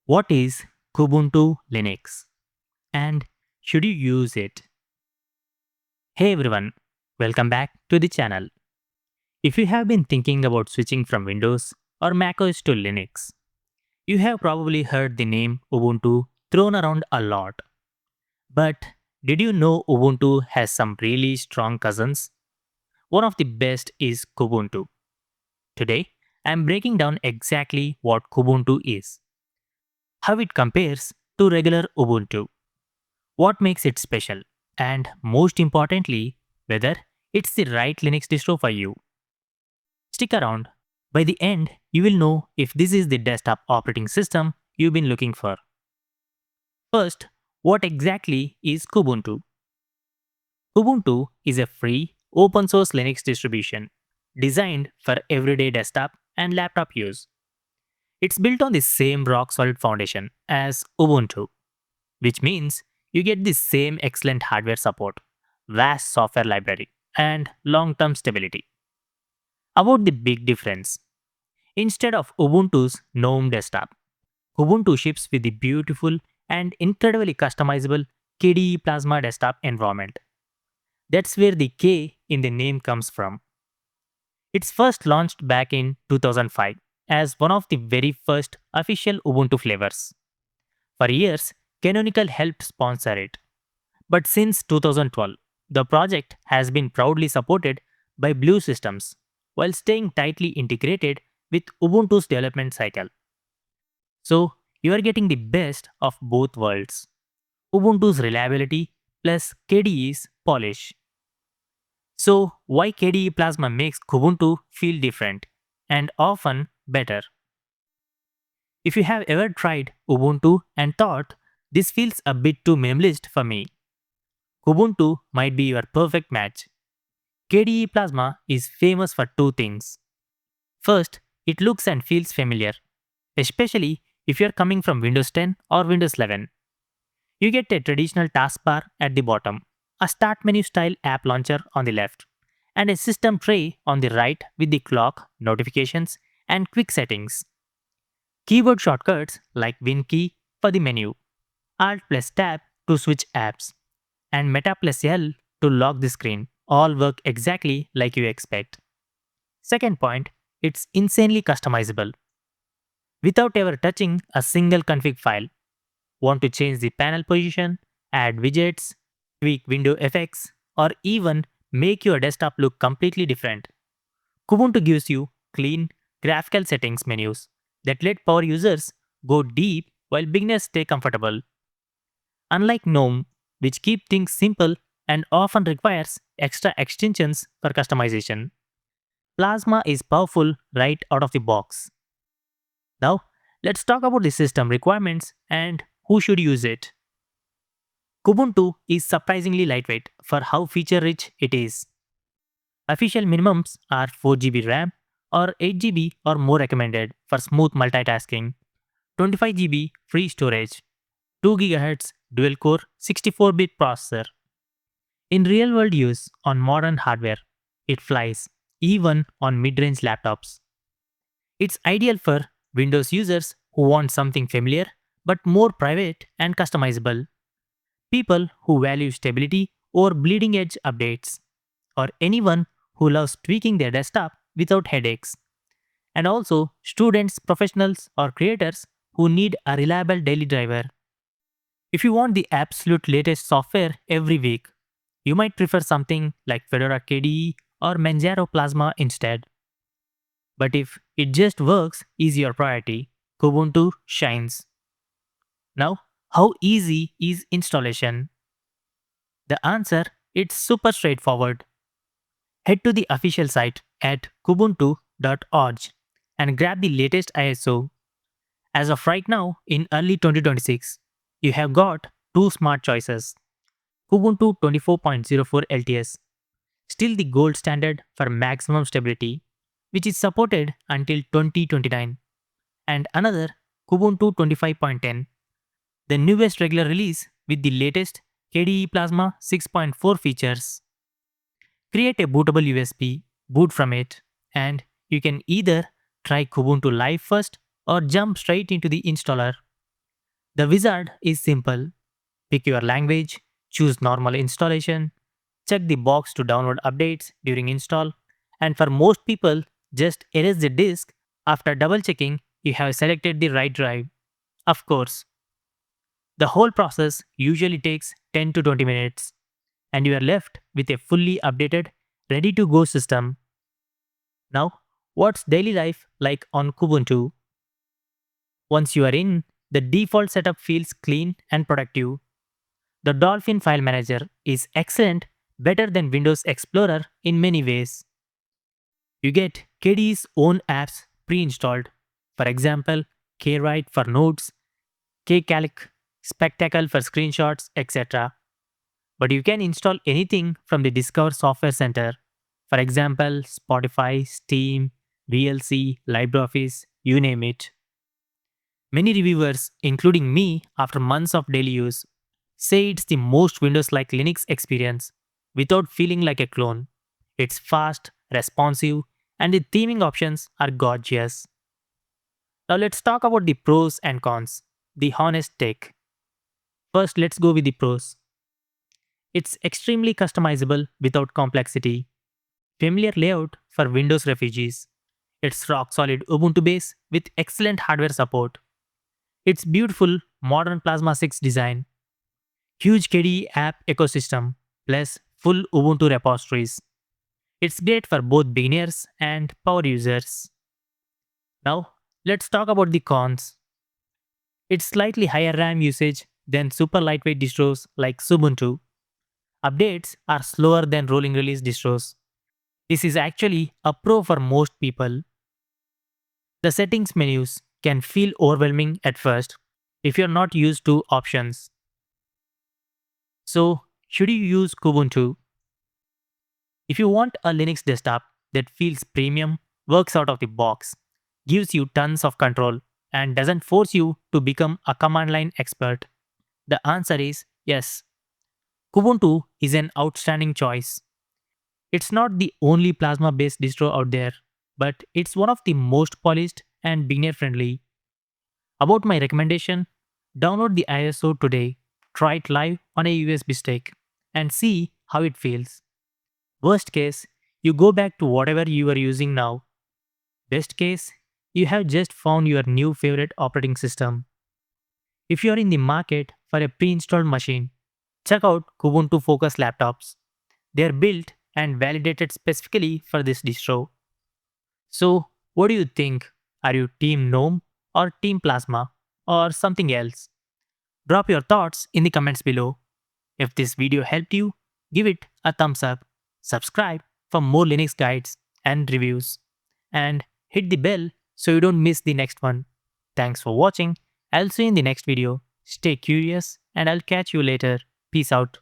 What is Kubuntu Linux and should you use it? Hey everyone, welcome back to the channel. If you have been thinking about switching from Windows or macOS to Linux, you have probably heard the name Ubuntu thrown around a lot. But did you know Ubuntu has some really strong cousins? One of the best is Kubuntu. Today, I am breaking down exactly what Kubuntu is, how it compares to regular Ubuntu, what makes it special, and most importantly, whether it's the right Linux distro for you. Stick around. By the end, you will know if this is the desktop operating system you've been looking for. First, what exactly is Kubuntu? Ubuntu is a free, open source Linux distribution designed for everyday desktop and laptop use. It's built on the same rock solid foundation as Ubuntu, which means you get the same excellent hardware support, vast software library, and long term stability. About the big difference, instead of Ubuntu's GNOME desktop, Kubuntu ships with the beautiful and incredibly customizable KDE Plasma desktop environment. That's where the K in the name comes from. It's first launched back in 2005 as one of the very first official Ubuntu flavors. For years, Canonical helped sponsor it. But since 2012, the project has been proudly supported by Blue Systems while staying tightly integrated with Ubuntu's development cycle. So, you are getting the best of both worlds. Ubuntu's reliability plus KDE's polish. So, why KDE Plasma makes Kubuntu feel different and often better? If you have ever tried Ubuntu and thought this feels a bit too minimalist for me, Kubuntu might be your perfect match. KDE Plasma is famous for two things. First, it looks and feels familiar, especially if you're coming from Windows 10 or Windows 11. You get a traditional taskbar at the bottom, a start menu style app launcher on the left, and a system tray on the right with the clock, notifications, and quick settings. Keyboard shortcuts like Win key for the menu, Alt plus Tab to switch apps, and Meta plus L to lock the screen all work exactly like you expect. Second point, it's insanely customizable. Without ever touching a single config file, want to change the panel position, add widgets, tweak window effects, or even make your desktop look completely different. Kubuntu gives you clean, graphical settings menus that let power users go deep while beginners stay comfortable. Unlike GNOME, which keep things simple and often requires extra extensions for customization, Plasma is powerful right out of the box. Now, let's talk about the system requirements and who should use it. Kubuntu is surprisingly lightweight for how feature rich it is. Official minimums are 4 GB RAM or 8 GB or more recommended for smooth multitasking, 25 GB free storage, 2 GHz dual core 64-bit processor. In real world use on modern hardware, it flies even on mid range laptops. It's ideal for Windows users who want something familiar but more private and customizable, people who value stability over bleeding edge updates, or anyone who loves tweaking their desktop without headaches, and also students, professionals, or creators who need a reliable daily driver. If you want the absolute latest software every week, you might prefer something like Fedora KDE or Manjaro Plasma instead. But if it just works is your priority, Kubuntu shines. Now, how easy is installation? The answer it's super straightforward. Head to the official site at kubuntu.org and grab the latest ISO. As of right now, in early 2026, you have got two smart choices. Kubuntu 24.04 LTS, still the gold standard for maximum stability, which is supported until 2029, and another Kubuntu 25.10, the newest regular release with the latest KDE Plasma 6.4 features. Create a bootable USB, boot from it, and you can either try Kubuntu Live first or jump straight into the installer. The wizard is simple. Pick your language, choose normal installation, check the box to download updates during install, and for most people, just erase the disk after double checking you have selected the right drive. Of course, the whole process usually takes 10 to 20 minutes, and you are left with a fully updated, ready to go system. Now, what's daily life like on Kubuntu? Once you are in, the default setup feels clean and productive. The Dolphin file manager is excellent, better than Windows Explorer in many ways. You get KDE's own apps pre-installed. For example, KWrite for notes, KCalc, Spectacle for screenshots, etc. But you can install anything from the Discover Software Center. For example, Spotify, Steam, VLC, LibreOffice, you name it. Many reviewers, including me after months of daily use, say it's the most Windows like Linux experience without feeling like a clone. It's fast, responsive, and the theming options are gorgeous. Now let's talk about the pros and cons, the honest take. First, let's go with the pros. It's extremely customizable without complexity. Familiar layout for Windows refugees. It's rock solid Ubuntu base with excellent hardware support. It's beautiful modern Plasma 6 design. Huge KDE app ecosystem plus full Ubuntu repositories. It's great for both beginners and power users. Now, let's talk about the cons. It's slightly higher RAM usage than super lightweight distros like Ubuntu. Updates are slower than rolling release distros. This is actually a pro for most people. The settings menus can feel overwhelming at first if you're not used to options. So, should you use Kubuntu? If you want a Linux desktop that feels premium, works out of the box, gives you tons of control, and doesn't force you to become a command line expert, the answer is yes. Kubuntu is an outstanding choice. It's not the only Plasma based distro out there, but it's one of the most polished and beginner friendly. About my recommendation, download the ISO today, try it live on a USB stick, and see how it feels. Worst case, you go back to whatever you are using now. Best case, you have just found your new favorite operating system. If you are in the market for a pre installed machine, check out Kubuntu Focus laptops. They are built and validated specifically for this distro. So, what do you think? Are you Team GNOME or Team Plasma or something else? Drop your thoughts in the comments below. If this video helped you, give it a thumbs up, subscribe for more Linux guides and reviews, and hit the bell so you don't miss the next one. Thanks for watching. I'll see you in the next video. Stay curious and I'll catch you later. Peace out.